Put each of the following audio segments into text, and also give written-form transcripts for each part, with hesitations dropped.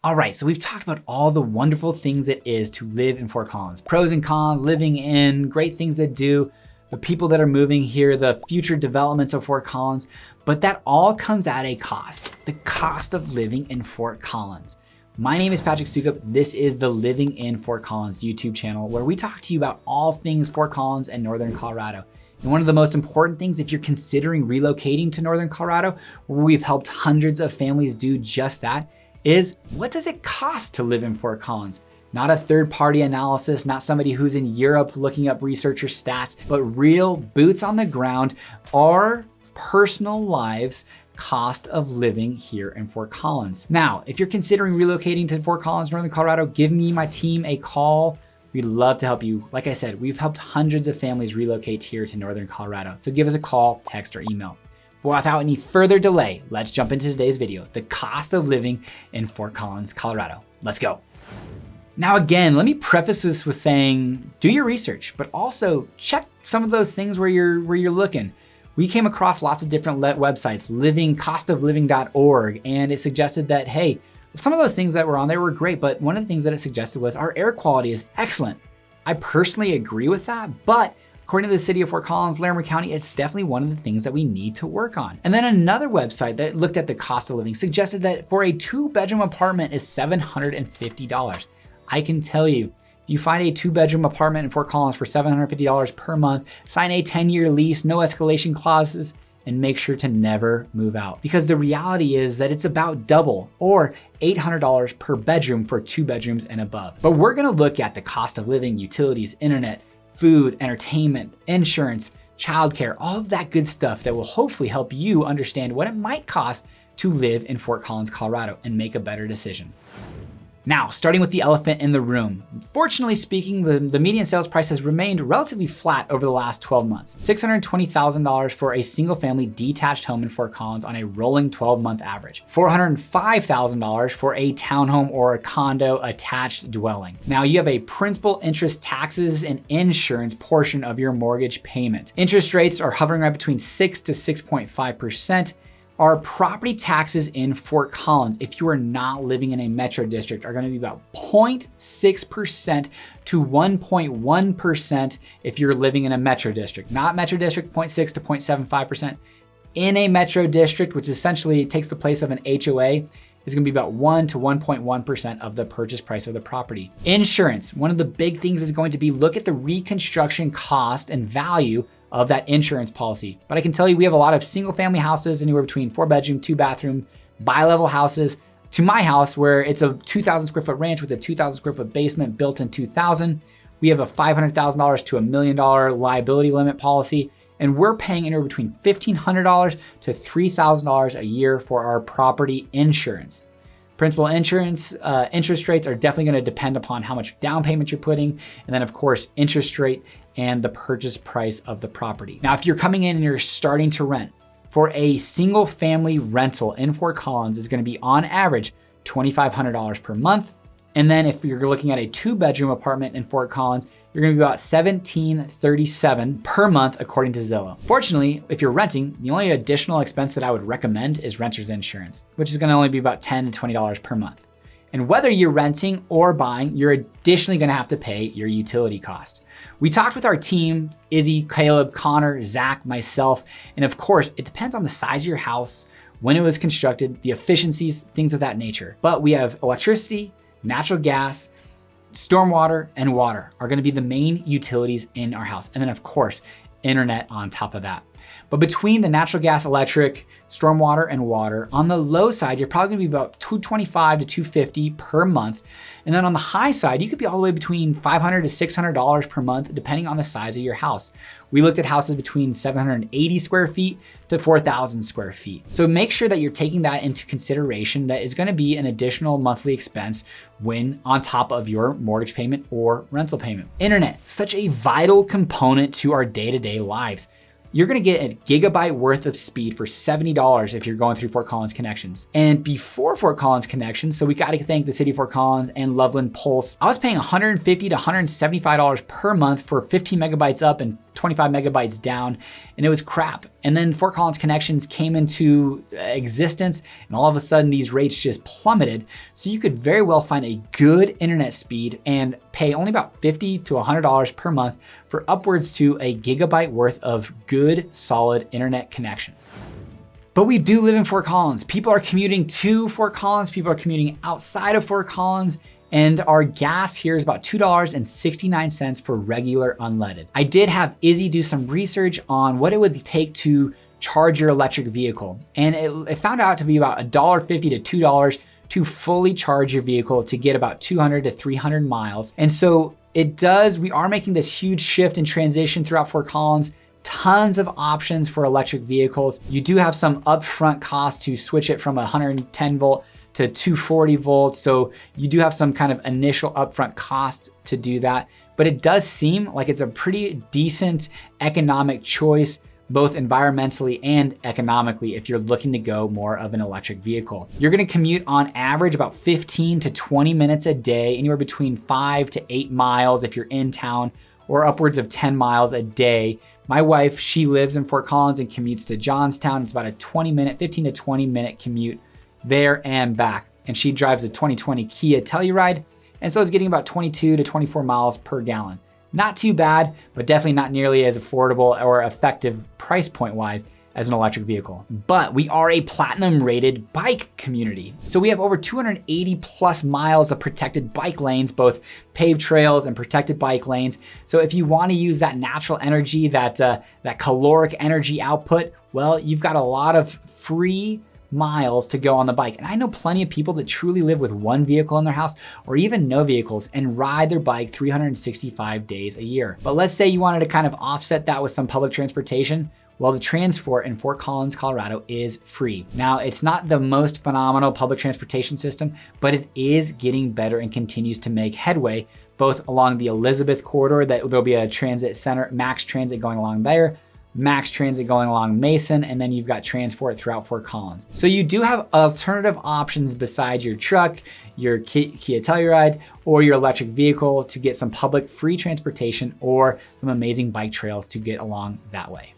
All right, so we've talked about all the wonderful things it is to live in Fort Collins. Pros and cons, living in, great things to do, the people that are moving here, the future developments of Fort Collins, but that all comes at a cost, the cost of living in Fort Collins. My name is Patrick Soukup. This is the Living in Fort Collins YouTube channel where we talk to you about all things Fort Collins and Northern Colorado. And one of the most important things if you're considering relocating to Northern Colorado, where we've helped hundreds of families do just that, is what does it cost to live in Fort Collins? Not a third-party analysis, not somebody who's in Europe looking up researcher stats, but real boots on the ground, our personal lives cost of living here in Fort Collins. Now, if you're considering relocating to Fort Collins, Northern Colorado, give me, my team a call. We'd love to help you. Like I said, we've helped hundreds of families relocate here to Northern Colorado. So give us a call, text, or email. Without any further delay, let's jump into today's video, the cost of living in Fort Collins, Colorado. Let's go. Now again, let me preface this with saying, do your research, but also check some of those things where you're looking. We came across lots of different websites, costofliving.org, and it suggested that, hey, some of those things that were on there were great, but one of the things that it suggested was our air quality is excellent. I personally agree with that, but according to the city of Fort Collins, Larimer County, it's definitely one of the things that we need to work on. And then another website that looked at the cost of living suggested that for a 2-bedroom apartment is $750. I can tell you, if you find a 2-bedroom apartment in Fort Collins for $750 per month, sign a 10-year lease, no escalation clauses, and make sure to never move out. Because the reality is that it's about double or $800 per bedroom for 2 bedrooms and above. But we're gonna look at the cost of living, utilities, internet, food, entertainment, insurance, childcare, all of that good stuff that will hopefully help you understand what it might cost to live in Fort Collins, Colorado, and make a better decision. Now, starting with the elephant in the room. Fortunately speaking, the median sales price has remained relatively flat over the last 12 months. $620,000 for a single family detached home in Fort Collins on a rolling 12-month average. $405,000 for a townhome or a condo attached dwelling. Now you have a principal, interest, taxes, and insurance portion of your mortgage payment. Interest rates are hovering right between 6 to 6.5%. Our property taxes in Fort Collins, if you are not living in a metro district, are gonna be about 0.6% to 1.1% if you're living in a metro district. Not metro district, 0.6 to 0.75%. In a metro district, which essentially takes the place of an HOA, is gonna be about 1 to 1.1% of the purchase price of the property. Insurance, one of the big things is going to be look at the reconstruction cost and value of that insurance policy. But I can tell you we have a lot of single family houses, anywhere between 4-bedroom, 2-bathroom, bi-level houses, to my house where it's a 2,000 square foot ranch with a 2,000 square foot basement built in 2000. We have a $500,000 to $1 million liability limit policy, and we're paying anywhere between $1,500 to $3,000 a year for our property insurance. Principal insurance, interest rates are definitely gonna depend upon how much down payment you're putting, and then of course, interest rate and the purchase price of the property. Now, if you're coming in and you're starting to rent, for a single family rental in Fort Collins is gonna be on average $2,500 per month. And then if you're looking at a 2-bedroom apartment in Fort Collins, you're gonna be about $1,737 per month according to Zillow. Fortunately, if you're renting, the only additional expense that I would recommend is renter's insurance, which is gonna only be about $10 to $20 per month. And whether you're renting or buying, you're additionally gonna have to pay your utility cost. We talked with our team, Izzy, Caleb, Connor, Zach, myself, and of course, it depends on the size of your house, when it was constructed, the efficiencies, things of that nature. But we have electricity, natural gas, stormwater, and water are gonna be the main utilities in our house. And then of course, internet on top of that. But between the natural gas, electric, stormwater, and water, on the low side, you're probably gonna be about $225 to $250 per month. And then on the high side, you could be all the way between $500 to $600 per month, depending on the size of your house. We looked at houses between 780 square feet to 4,000 square feet. So make sure that you're taking that into consideration. That is gonna be an additional monthly expense when on top of your mortgage payment or rental payment. Internet, such a vital component to our day-to-day lives. You're gonna get a gigabyte worth of speed for $70 if you're going through Fort Collins Connections. And before Fort Collins Connections, so we gotta thank the City of Fort Collins and Loveland Pulse, I was paying $150 to $175 per month for 15 megabytes up and 25 megabytes down, and it was crap. And then Fort Collins connections came into existence, and all of a sudden these rates just plummeted. So you could very well find a good internet speed and pay only about $50 to $100 per month for upwards to a gigabyte worth of good, solid internet connection. But we do live in Fort Collins. People are commuting to Fort Collins, people are commuting outside of Fort Collins, and our gas here is about $2.69 for regular unleaded. I did have Izzy do some research on what it would take to charge your electric vehicle, and it found out to be about $1.50 to $2 to fully charge your vehicle to get about 200 to 300 miles. And so we are making this huge shift and transition throughout Fort Collins. Tons of options for electric vehicles. You do have some upfront costs to switch it from 110 volt to 240 volts. So you do have some kind of initial upfront cost to do that. But it does seem like it's a pretty decent economic choice, both environmentally and economically, if you're looking to go more of an electric vehicle. You're gonna commute on average about 15 to 20 minutes a day, anywhere between 5 to 8 miles if you're in town, or upwards of 10 miles a day. My wife, she lives in Fort Collins and commutes to Johnstown. It's about a 15 to 20 minute commute there and back. And she drives a 2020 Kia Telluride, and so is getting about 22 to 24 miles per gallon. Not too bad, but definitely not nearly as affordable or effective price point wise as an electric vehicle. But we are a platinum rated bike community. So we have over 280 plus miles of protected bike lanes, both paved trails and protected bike lanes. So if you wanna use that natural energy, that caloric energy output, well, you've got a lot of free miles to go on the bike. And I know plenty of people that truly live with one vehicle in their house or even no vehicles and ride their bike 365 days a year. But let's say you wanted to kind of offset that with some public transportation. Well, the Transport in Fort Collins, Colorado is free. Now, it's not the most phenomenal public transportation system, but it is getting better and continues to make headway, both along the Elizabeth corridor, that there'll be a transit center, Max Transit going along there, Max Transit going along Mason, and then you've got Transport throughout Fort Collins. So you do have alternative options besides your truck, your Kia Telluride, or your electric vehicle to get some public free transportation or some amazing bike trails to get along that way.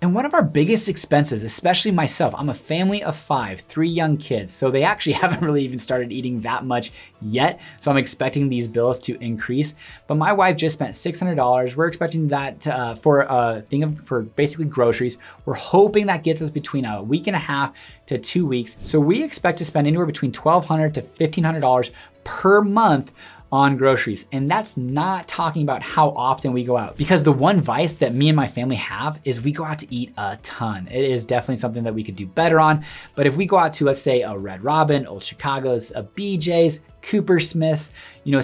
And one of our biggest expenses, especially myself, I'm a family of 5, 3 young kids, so they actually haven't really even started eating that much yet, so I'm expecting these bills to increase. But my wife just spent $600. We're expecting that for basically groceries. We're hoping that gets us between a week and a half to 2 weeks. So we expect to spend anywhere between $1,200 to $1,500 per month on groceries. And that's not talking about how often we go out, because the one vice that me and my family have is we go out to eat a ton. It is definitely something that we could do better on. But if we go out to, let's say, a Red Robin, Old Chicago's, a BJ's, Coopersmith's,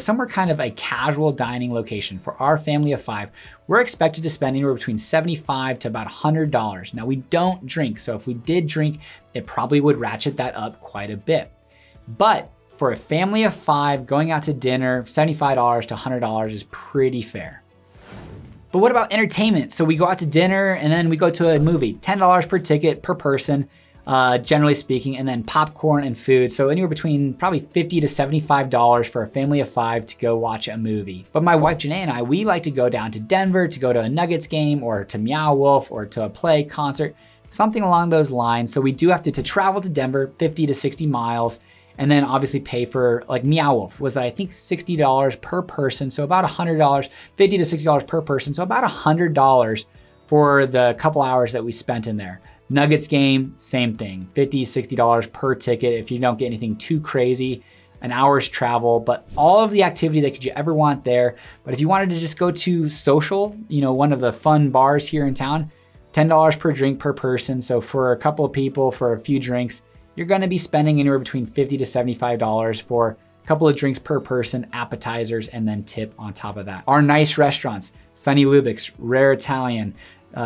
somewhere kind of a casual dining location for our family of 5, we're expected to spend anywhere between $75 to about $100. Now, we don't drink, so if we did drink, it probably would ratchet that up quite a bit. But for a family of 5, going out to dinner, $75 to $100 is pretty fair. But what about entertainment? So we go out to dinner and then we go to a movie, $10 per ticket per person, generally speaking, and then popcorn and food. So anywhere between probably $50 to $75 for a family of 5 to go watch a movie. But my wife Janae and I, we like to go down to Denver to go to a Nuggets game or to Meow Wolf or to a play concert, something along those lines. So we do have to travel to Denver, 50 to 60 miles, and then obviously pay for, like Meow Wolf was I think $60 per person, so about $100, $50 to $60 per person, so about $100 for the couple hours that we spent in there. Nuggets game, same thing, $50, $60 per ticket if you don't get anything too crazy, an hour's travel, but all of the activity that could you ever want there. But if you wanted to just go to social, one of the fun bars here in town, $10 per drink per person, so for a couple of people, for a few drinks, you're gonna be spending anywhere between $50 to $75 for a couple of drinks per person, appetizers, and then tip on top of that. Our nice restaurants, Sunny Lubbock's, Rare Italian,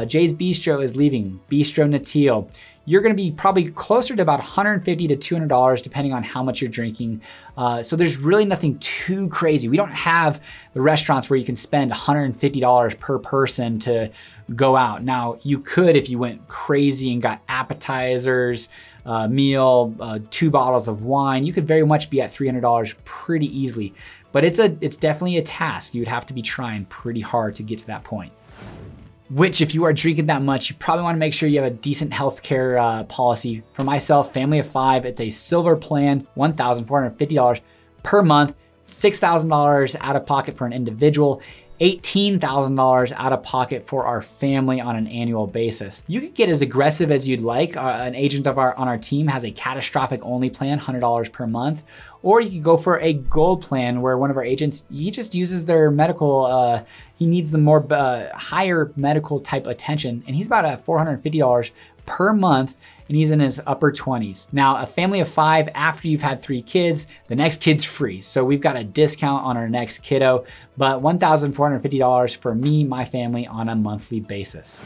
Jay's Bistro is leaving, Bistro Natil. You're gonna be probably closer to about $150 to $200 depending on how much you're drinking. So there's really nothing too crazy. We don't have the restaurants where you can spend $150 per person to go out. Now you could if you went crazy and got appetizers, meal, 2 bottles of wine, you could very much be at $300 pretty easily. But it's definitely a task. You'd have to be trying pretty hard to get to that point. which if you are drinking that much, you probably wanna make sure you have a decent healthcare policy. For myself, family of 5, it's a silver plan, $1,450 per month, $6,000 out of pocket for an individual, $18,000 out of pocket for our family on an annual basis. You could get as aggressive as you'd like. An agent on our team has a catastrophic only plan, $100 per month. Or you could go for a gold plan where one of our agents, he just uses their medical, he needs the more higher medical type attention, and he's about at $450 per month, and he's in his upper 20s. Now, a family of 5, after you've had 3 kids, the next kid's free. So we've got a discount on our next kiddo, but $1,450 for me, my family on a monthly basis.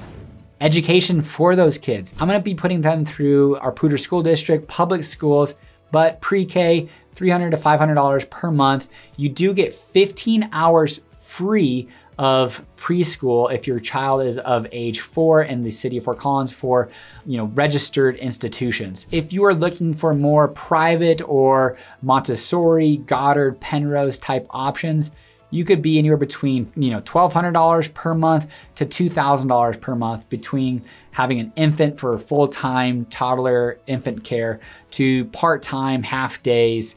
Education for those kids. I'm gonna be putting them through our Poudre School District, public schools, but pre-K, $300 to $500 per month. You do get 15 hours free of preschool if your child is of age 4 in the city of Fort Collins for, registered institutions. If you are looking for more private or Montessori, Goddard, Penrose type options, you could be anywhere between, $1,200 per month to $2,000 per month between having an infant for full-time toddler infant care to part-time half days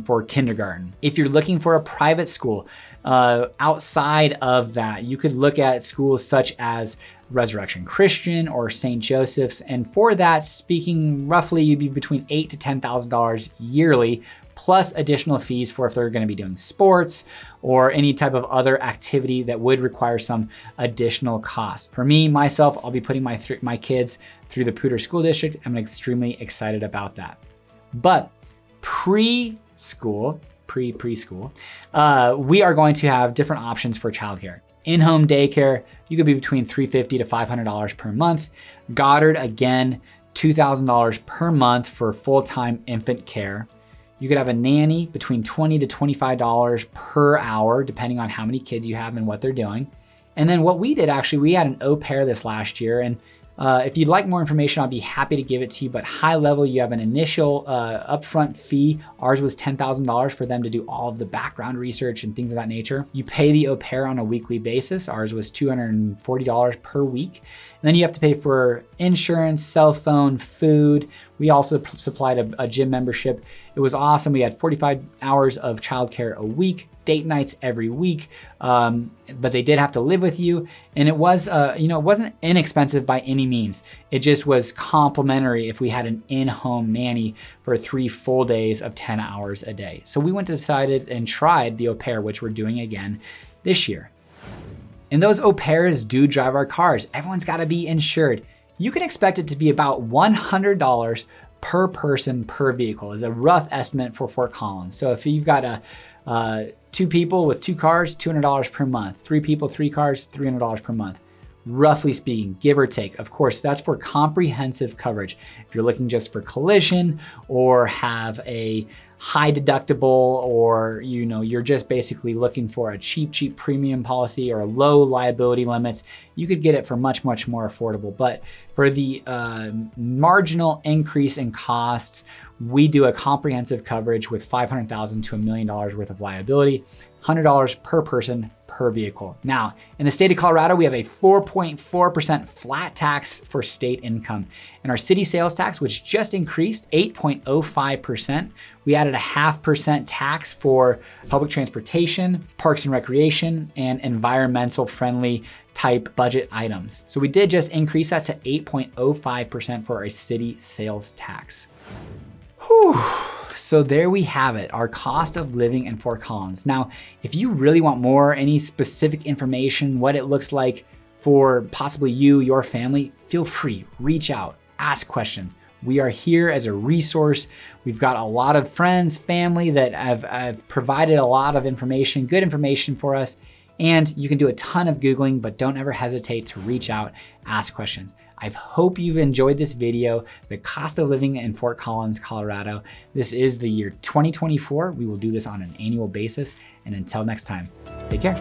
for kindergarten. If you're looking for a private school, outside of that, you could look at schools such as Resurrection Christian or St. Joseph's. And for that, speaking roughly, you'd be between $8,000 to $10,000 yearly, plus additional fees for if they're gonna be doing sports or any type of other activity that would require some additional costs. For me, myself, I'll be putting my kids through the Poudre School District. I'm extremely excited about that. But preschool, we are going to have different options for childcare. In-home daycare, you could be between $350 to $500 per month. Goddard, again, $2,000 per month for full-time infant care. You could have a nanny between $20 to $25 per hour, depending on how many kids you have and what they're doing. And then what we did, actually, we had an au pair this last year, and if you'd like more information, I'll be happy to give it to you, but high level, you have an initial upfront fee. Ours was $10,000 for them to do all of the background research and things of that nature. You pay the au pair on a weekly basis. Ours was $240 per week. And then you have to pay for insurance, cell phone, food. We also supplied a gym membership. It was awesome. We had 45 hours of childcare a week, date nights every week, but they did have to live with you. And it was, it wasn't inexpensive by any means. It just was complimentary if we had an in-home nanny for 3 full days of 10 hours a day. So we decided and tried the au pair, which we're doing again this year. And those au pairs do drive our cars. Everyone's gotta be insured. You can expect it to be about $100 per person per vehicle is a rough estimate for Fort Collins. So if you've got 2 people with 2 cars, $200 per month. 3 people, 3 cars, $300 per month. Roughly speaking, give or take. Of course, that's for comprehensive coverage. If you're looking just for collision or have a high deductible, or you're just basically looking for a cheap premium policy or low liability limits, you could get it for much more affordable. But for the marginal increase in costs, we do a comprehensive coverage with $500,000 to $1 million worth of liability, $100 per person per vehicle. Now, in the state of Colorado, we have a 4.4% flat tax for state income. And our city sales tax, which just increased 8.05%, we added a 0.5% tax for public transportation, parks and recreation, and environmental friendly type budget items. So we did just increase that to 8.05% for our city sales tax. Whew. So there we have it, our cost of living in Fort Collins. Now, if you really want more, any specific information, what it looks like for possibly you, your family, feel free, reach out, ask questions. We are here as a resource. We've got a lot of friends, family that have provided a lot of information, good information for us. And you can do a ton of Googling, but don't ever hesitate to reach out, ask questions. I hope you've enjoyed this video, the cost of living in Fort Collins, Colorado. This is the year 2024. We will do this on an annual basis. And until next time, take care.